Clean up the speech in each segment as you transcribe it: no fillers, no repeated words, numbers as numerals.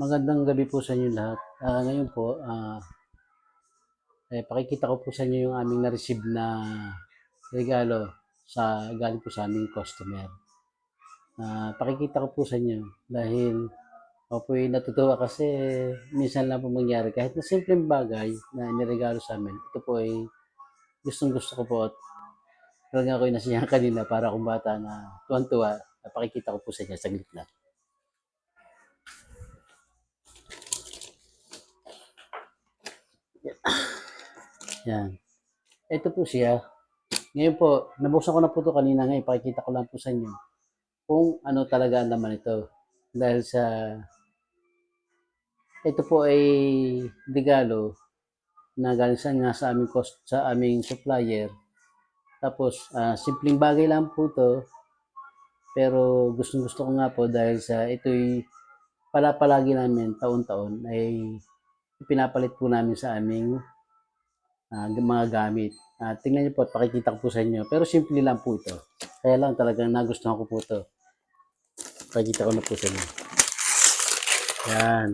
Magandang gabi po sa inyo lahat. Ngayon po, pakikita ko po sa inyo yung aming na-receive na regalo galing po sa aming customer. Pakikita ko po sa inyo dahil ako po ay natutuwa kasi minsan lang po mangyari kahit na simpleng bagay na iniregalo sa amin. Ito po ay gustong gusto ko po at talaga ako ay nasiyahan kanina para akong bata na tuwan-tuwa. Pakikita ko po sa inyo saglit lang. Yan. Ito po siya. Ngayon po, nabuksan ko na po ito kanina ngayon. Pakikita ko lang po sa inyo kung ano talaga ang laman ito. Dahil ito po ay regalo na galing sa aming sa aming supplier. Tapos simpleng bagay lang po to, pero gustong-gusto ko nga po dahil sa ito'y palagi namin taon-taon ay pinapalit po namin sa aming mga gamit. Tingnan niyo po at pakikita ko po sa inyo. Pero simple lang po ito. Kaya lang talagang nagustuhan ko po ito. Pakikita ko na po sa inyo. Yan.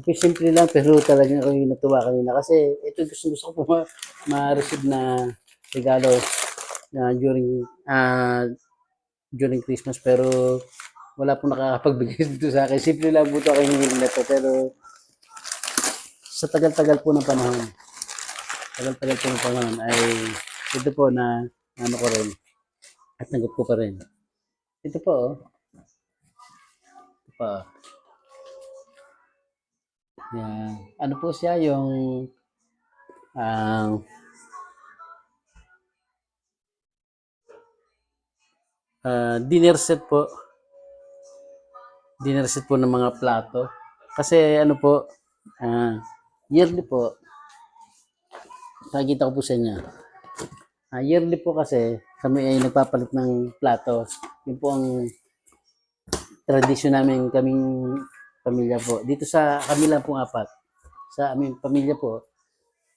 Simple lang pero talagang ako yung natuwa kanina kasi ito gusto ko po ma-receive na regalo na during Christmas pero wala po nakakapagbigay dito sa akin. Simple lang po ito ako hinihiling na to pero sa tagal-tagal po ng panahon, ay ito po na ano ko rin at nagot ko pa rin. Ito po oh. Ito pa. Yan. Ano po siya yung uh, dinner set po. Dinner set po ng mga plato. Kasi ano po, yearly po, nakikita ko po sa inyo. Yearly po kasi kami ay nagpapalit ng plato. Yun po ang tradisyon namin kaming pamilya po. Dito sa kami lang pong apat. Sa aming pamilya po,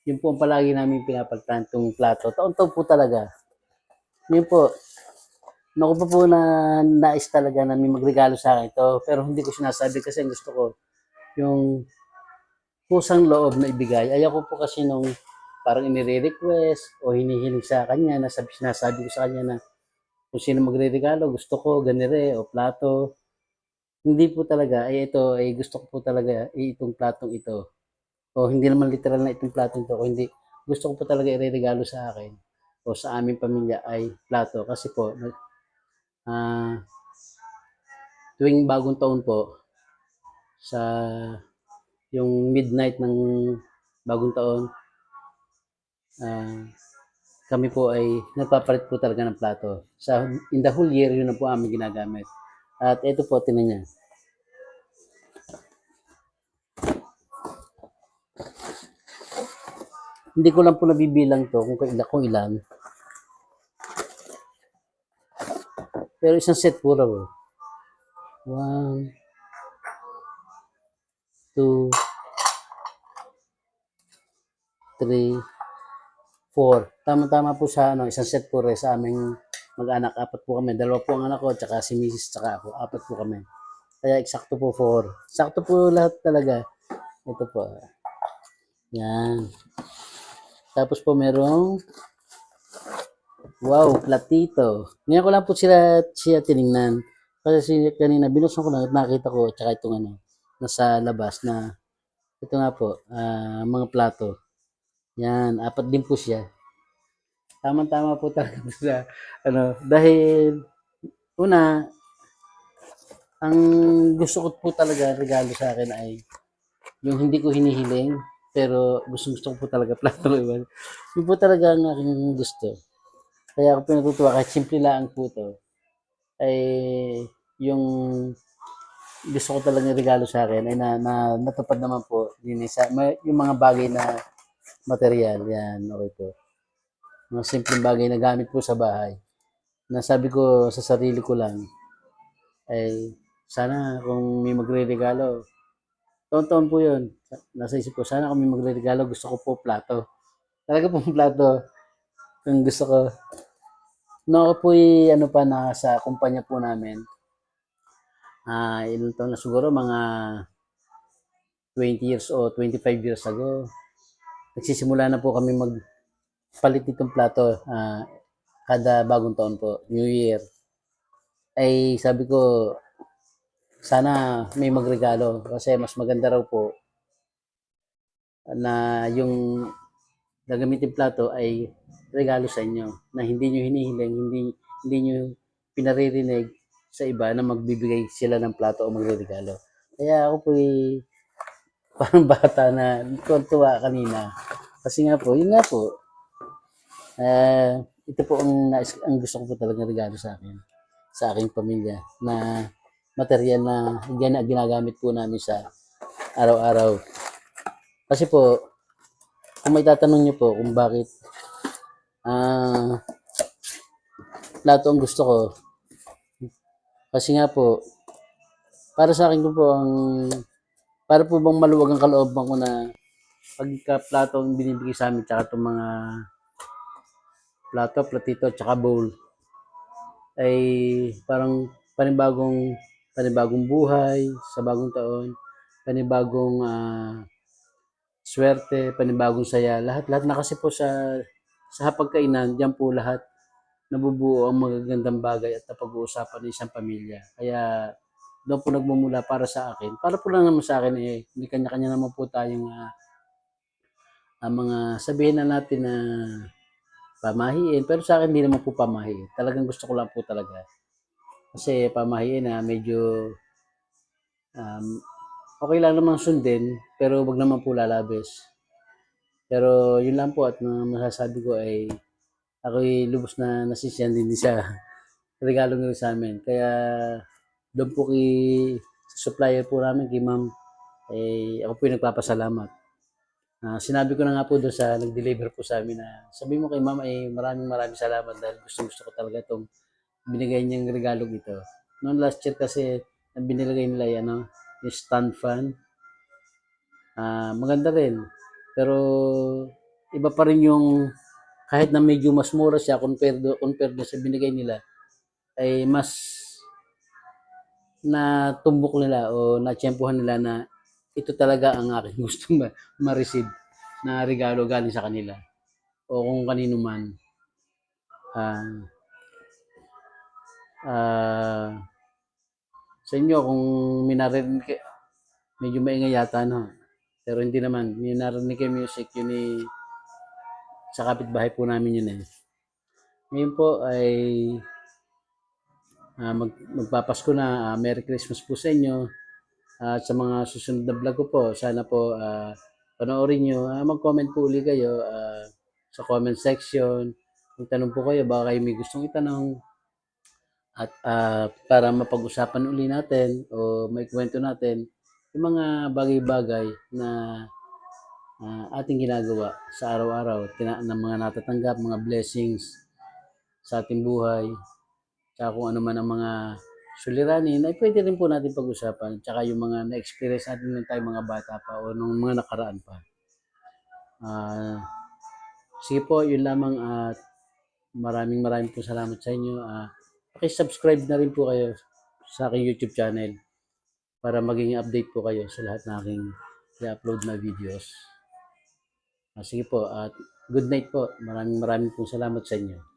yun po ang palagi namin pinapalitan itong plato. Taon-taon po talaga. Yun po, naku po na nais talaga na may magregalo sa akin ito. Pero hindi ko sinasabi kasi gusto ko yung kusang loob na ibigay. Ayaw ko po kasi nung parang inire-request o hinihiling sa kanya, sinasabi ko sa kanya na kung sino magre-regalo, gusto ko ganire o plato. Hindi po talaga, ito, gusto ko po talaga itong platong ito. O hindi naman literal na itong platong ito, o hindi, gusto ko po talaga i-regalo sa akin o sa aming pamilya ay plato. Kasi po, uh, tuwing bagong taon po, sa yung midnight ng bagong taon, kami po ay nagpapalit po talaga ng plato. In the whole year, yun na po aming ginagamit. At ito po, tinan niya. Hindi ko lang po nabibilang to kung ilan. Pero isang set po raw. 1, 2, 3, 4. Tama-tama po sa isang set po rin sa aming mag-anak. 4 po kami. 2 po ang anak ko, tsaka si Mrs. tsaka ako. 4 po kami. Kaya eksakto po 4. Sakto po lahat talaga. Ito po. Yan. Tapos po merong wow, platito. Ngayon ko lang po siya tiningnan. Kasi kanina binuksan ko lang at nakita ko tsaka itong nasa labas na ito nga po, mga plato. Yan, 4 din po siya. Tama-tama po talaga sa dahil una, ang gusto ko po talaga regalo sa akin ay yung hindi ko hinihiling pero gusto ko po talaga plato. Yun po talaga ang aking gusto. Kaya ako pinatutuwa kahit simple lang po ito ay yung gusto ko talaga regalo sa akin ay natupad naman po din yung mga bagay na material yan okay po, mga simpleng bagay na gamit po sa bahay na sabi ko sa sarili ko lang ay sana kung may magre-regalo taon-taon po yun nasa isip ko sana kung may magre-regalo gusto ko po plato talaga po plato kung gusto ko Nung ako po'y ano pa, nasa kumpanya po namin, ilang taon na siguro, mga 20 years o 25 years ago, nagsisimula na po kami magpalit nitong plato, kada bagong taon po, New Year. Ay sabi ko, sana may magregalo kasi mas maganda raw po na yung gagamitin plato ay regalo sa inyo na hindi nyo hinihiling, hindi nyo pinaririnig sa iba na magbibigay sila ng plato o magre-regalo. Kaya ako po parang bata na tuwa kanina. Kasi nga po, yun nga po, ito po ang gusto ko po talaga regalo sa akin, sa aking pamilya, na material na ginagamit po namin sa araw-araw. Kasi po, kung may tatanong nyo po kung bakit ah plato ang gusto ko, kasi nga po, para sa akin ko po para po bang maluwag ang kalooban ko na pagka plato ang binibigay sa amin, tsaka itong mga plato, platito, tsaka bowl, ay parang panibagong buhay sa bagong taon, panibagong swerte, panibagong saya. Lahat-lahat na kasi po sa hapagkainan, diyan po lahat nabubuo ang magagandang bagay at napag-uusapan ng isang pamilya. Kaya doon po nagmumula para sa akin. Para po lang naman sa akin may kanya-kanya naman po tayong mga sabihin na natin na pamahiin. Pero sa akin, hindi naman po pamahiin. Talagang gusto ko lang po talaga. Kasi pamahiin na medyo um, okay lang naman sundin, pero wag naman po lalabis. Pero yun lang po at masasabi ko ay ako'y lubos na nasisiyan din sa regalo nyo sa amin. Kaya doon po sa supplier po namin, kay ma'am, ako po yung nagpapasalamat. Sinabi ko na nga po doon sa nag-deliver po sa amin na sabi mo kay ma'am ay maraming salamat dahil gusto ko talaga itong binigay niyang regalo ito. Noong last year kasi binilagay nila yung stand fan. Maganda rin. Pero iba pa rin yung kahit na medyo mas mura siya compared sa binigay nila ay mas na tumbok nila o natsyempohan nila na ito talaga ang aking gusto ma-receive na regalo galing sa kanila o kung kanino man. Ah, ah, sa inyo kung minarinig, medyo maingay yata no. Pero hindi naman, minarinig yung music yun sa kapitbahay po namin yun eh. Ngayon po ay magpapasko na. Merry Christmas po sa inyo. At sa mga susunod na vlog ko po, sana po panoorin nyo. Mag-comment po uli kayo sa comment section. Kung tanong po kayo, baka kayo may gustong itanong. At para mapag-usapan uli natin o may kwento natin yung mga bagay-bagay na ating ginagawa sa araw-araw, ng mga natatanggap, mga blessings sa ating buhay, tsaka kung ano man ang mga suliranin, ay pwede rin po natin pag-usapan, tsaka yung mga na-experience natin nung tayo mga bata pa o nung mga nakaraan pa. Sige po, yun lamang at maraming po salamat sa inyo. Paki-subscribe na rin po kayo sa aking YouTube channel para maging update po kayo sa lahat ng aking i-upload na videos. Sige po at good night po. Maraming po salamat sa inyo.